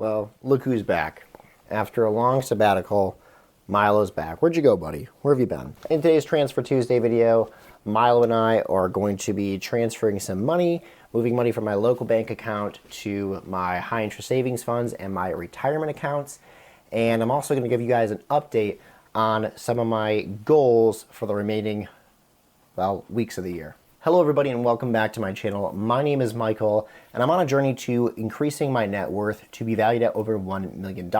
Well, look who's back. After a long sabbatical, Milo's back. Where'd you go, buddy? Where have you been? In today's Transfer Tuesday video, Milo and I are going to be transferring some money, moving money from my local bank account to my high interest savings funds and my retirement accounts. And I'm also going to give you guys an update on some of my goals for the remaining, weeks of the year. Hello everybody and welcome back to my channel. My name is Michael and I'm on a journey to increasing my net worth to be valued at over $1 million.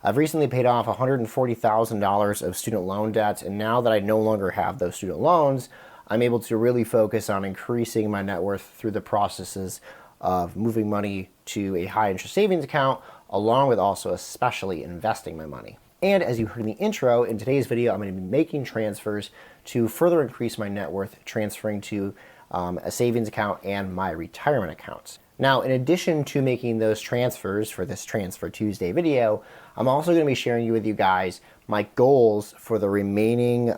I've recently paid off $140,000 of student loan debt, and now that I no longer have those student loans, I'm able to really focus on increasing my net worth through the processes of moving money to a high interest savings account, along with also especially investing my money. And as you heard in the intro, in today's video, I'm going to be making transfers to further increase my net worth, transferring to a savings account and my retirement accounts. Now, in addition to making those transfers for this Transfer Tuesday video, I'm also going to be sharing with you guys my goals for the remaining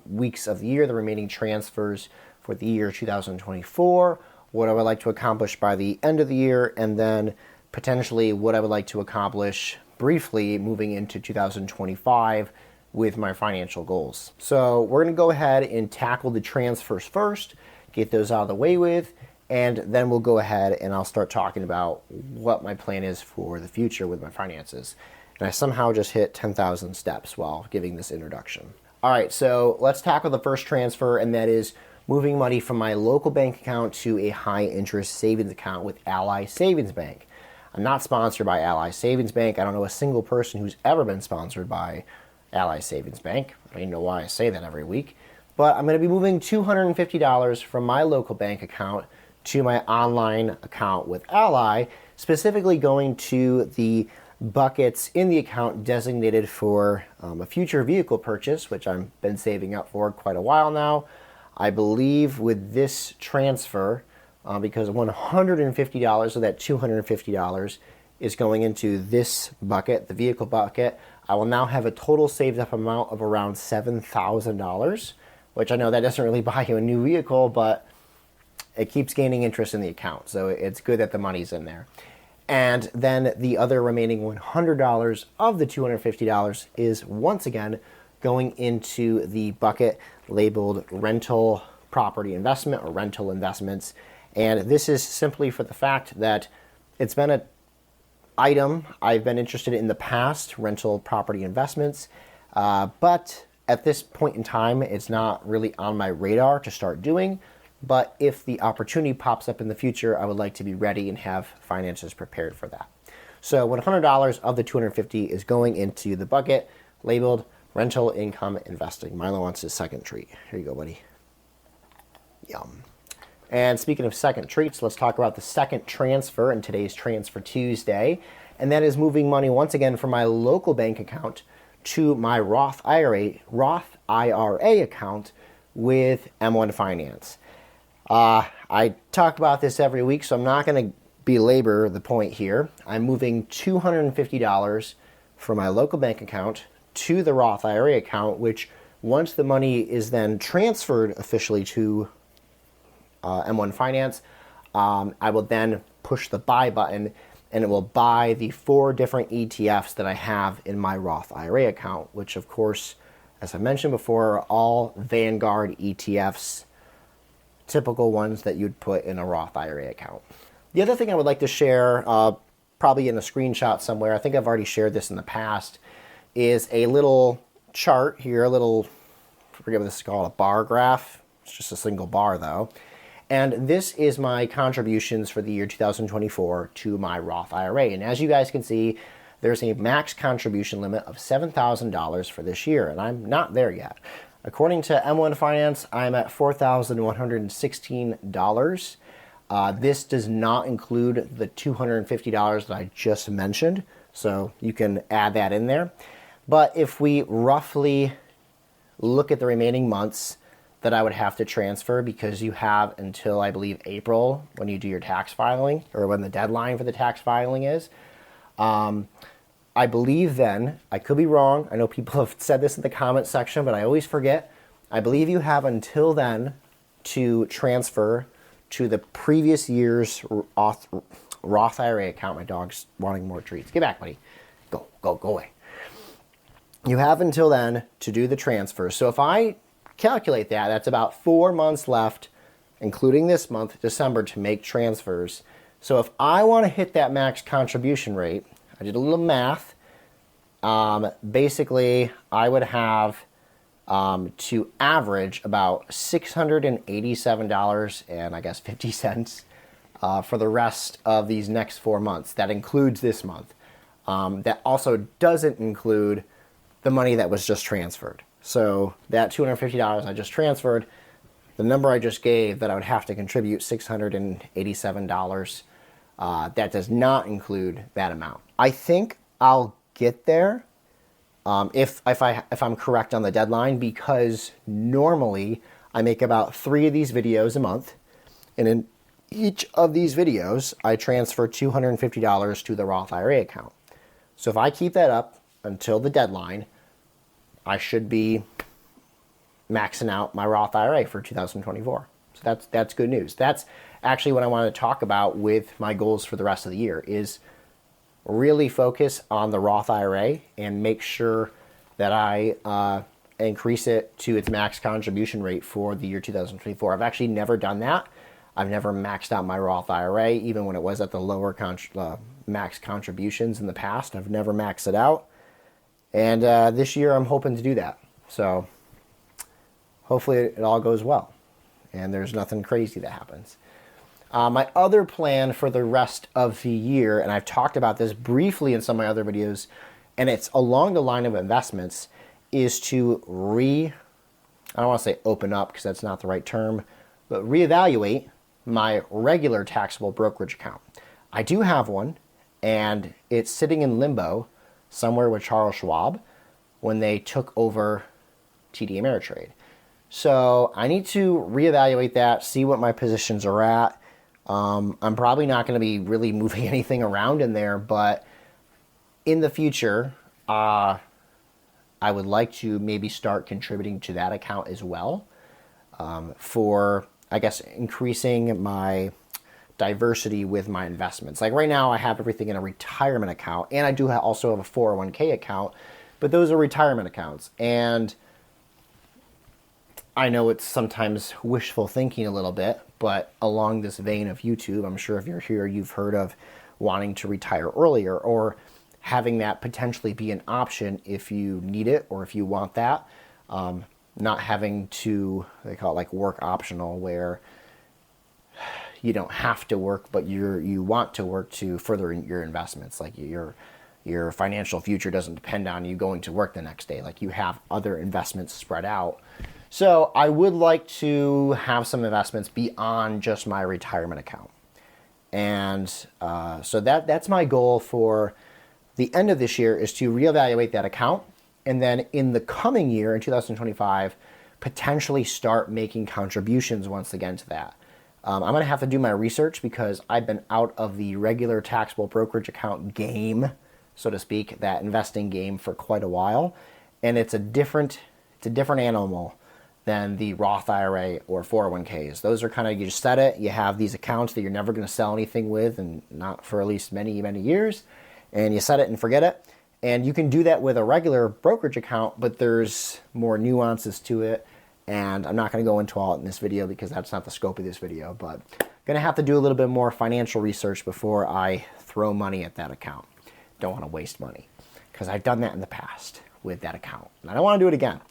weeks of the year, the remaining transfers for the year 2024, what I would like to accomplish by the end of the year, and then potentially what I would like to accomplish briefly moving into 2025 with my financial goals. So we're going to go ahead and tackle the transfers first, get those out of the way with, and then we'll go ahead and I'll start talking about what my plan is for the future with my finances. And I somehow just hit 10,000 steps while giving this introduction. All right, so let's tackle the first transfer, and that is moving money from my local bank account to a high interest savings account with Ally Savings Bank. I'm not sponsored by Ally Savings Bank. I don't know a single person who's ever been sponsored by Ally Savings Bank. I don't even know why I say that every week. But I'm going to be moving $250 from my local bank account to my online account with Ally, specifically going to the buckets in the account designated for a future vehicle purchase, which I've been saving up for quite a while now. I believe with this transfer, because $150 of that $250 is going into this bucket, the vehicle bucket, I will now have a total saved up amount of around $7,000, which I know that doesn't really buy you a new vehicle, but it keeps gaining interest in the account. So it's good that the money's in there. And then the other remaining $100 of the $250 is once again going into the bucket labeled rental property investment or rental investments. And this is simply for the fact that it's been an item I've been interested in the past, rental property investments, but at this point in time, it's not really on my radar to start doing. But if the opportunity pops up in the future, I would like to be ready and have finances prepared for that. So $100 of the $250 is going into the bucket labeled rental income investing. Milo wants his second treat. Here you go, buddy. Yum. And speaking of second treats, let's talk about the second transfer in today's Transfer Tuesday. And that is moving money once again from my local bank account to my Roth IRA account with M1 Finance. I talk about this every week, so I'm not going to belabor the point here. I'm moving $250 from my local bank account to the Roth IRA account, which once the money is then transferred officially to M1 Finance, I will then push the buy button and it will buy the 4 different ETFs that I have in my Roth IRA account, which of course, as I mentioned before, are all Vanguard ETFs, typical ones that you'd put in a Roth IRA account. The other thing I would like to share, probably in a screenshot somewhere, I think I've already shared this in the past, is a little chart here, I forget what this is called, a bar graph. It's just a single bar though. And this is my contributions for the year 2024 to my Roth IRA. And as you guys can see, there's a max contribution limit of $7,000 for this year, and I'm not there yet. According to M1 Finance, I'm at $4,116. This does not include the $250 that I just mentioned, so you can add that in there. But if we roughly look at the remaining months that I would have to transfer, because you have until, I believe, April when you do your tax filing, or when the deadline for the tax filing is. I believe then, I could be wrong, I know people have said this in the comment section, but I always forget. I believe you have until then to transfer to the previous year's Roth IRA account. My dog's wanting more treats. Get back, buddy. Go away. You have until then to do the transfer. So if I calculate that, that's about 4 months left, including this month, December, to make transfers. So if I want to hit that max contribution rate, I did a little math. Basically, I would have to average about $687 and I guess 50 cents for the rest of these next 4 months. That includes this month. That also doesn't include the money that was just transferred. So that $250 I just transferred, the number I just gave that I would have to contribute, $687, that does not include that amount. I think I'll get there if I'm correct on the deadline, because normally I make about 3 of these videos a month, and in each of these videos I transfer $250 to the Roth IRA account. So if I keep that up until the deadline, I should be maxing out my Roth IRA for 2024. So that's good news. That's actually what I want to talk about with my goals for the rest of the year, is really focus on the Roth IRA and make sure that I increase it to its max contribution rate for the year 2024. I've actually never done that. I've never maxed out my Roth IRA, even when it was at the lower max contributions in the past. I've never maxed it out. And this year I'm hoping to do that. So hopefully it all goes well and there's nothing crazy that happens. My other plan for the rest of the year, and I've talked about this briefly in some of my other videos, and it's along the line of investments, is to I don't want to say open up because that's not the right term, but reevaluate my regular taxable brokerage account. I do have one, and it's sitting in limbo somewhere with Charles Schwab when they took over TD Ameritrade. So I need to reevaluate that, see what my positions are at. I'm probably not going to be really moving anything around in there, but in the future, I would like to maybe start contributing to that account as well, for, I guess, increasing my diversity with my investments. Like right now, I have everything in a retirement account, and I do also have a 401k account, but those are retirement accounts. And I know it's sometimes wishful thinking a little bit, but along this vein of YouTube, I'm sure if you're here, you've heard of wanting to retire earlier, or having that potentially be an option if you need it or if you want that. Not having to, they call it like work optional, where you don't have to work, but you want to work to further your investments. Like your financial future doesn't depend on you going to work the next day. Like you have other investments spread out. So I would like to have some investments beyond just my retirement account. And so that's my goal for the end of this year, is to reevaluate that account. And then in the coming year, in 2025, potentially start making contributions once again to that. I'm going to have to do my research because I've been out of the regular taxable brokerage account game, so to speak, that investing game, for quite a while. And it's a different animal than the Roth IRA or 401ks. Those are kind of, you just set it, you have these accounts that you're never going to sell anything with, and not for at least many, many years, and you set it and forget it. And you can do that with a regular brokerage account, but there's more nuances to it, and I'm not going to go into all in this video because that's not the scope of this video, but I'm going to have to do a little bit more financial research before I throw money at that account. Don't want to waste money, because I've done that in the past with that account, and I don't want to do it again.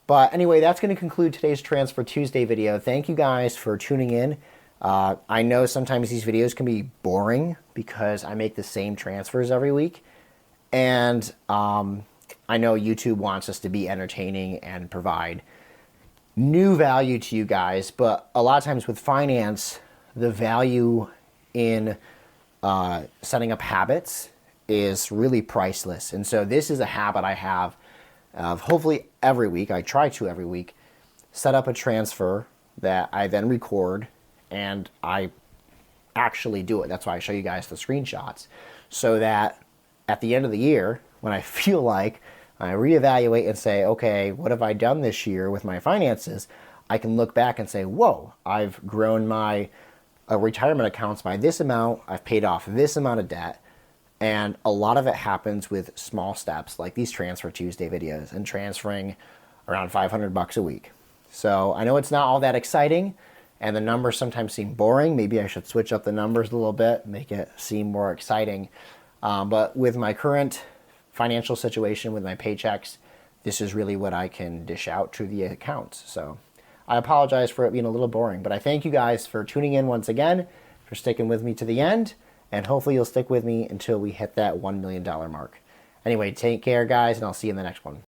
But anyway, that's going to conclude today's Transfer Tuesday video. Thank you guys for tuning in. I know sometimes these videos can be boring because I make the same transfers every week. And I know YouTube wants us to be entertaining and provide new value to you guys. But a lot of times with finance, the value in setting up habits is really priceless. And so this is a habit I have of hopefully every week, I try to every week, set up a transfer that I then record, and I actually do it. That's why I show you guys the screenshots, so that at the end of the year, when I feel like I reevaluate and say, okay, what have I done this year with my finances? I can look back and say, whoa, I've grown my retirement accounts by this amount. I've paid off this amount of debt. And a lot of it happens with small steps like these Transfer Tuesday videos and transferring around $500 a week. So I know it's not all that exciting and the numbers sometimes seem boring. Maybe I should switch up the numbers a little bit, make it seem more exciting. But with my current financial situation, with my paychecks, this is really what I can dish out to the accounts. So I apologize for it being a little boring, but I thank you guys for tuning in once again, for sticking with me to the end. And hopefully you'll stick with me until we hit that $1 million mark. Anyway, take care, guys, and I'll see you in the next one.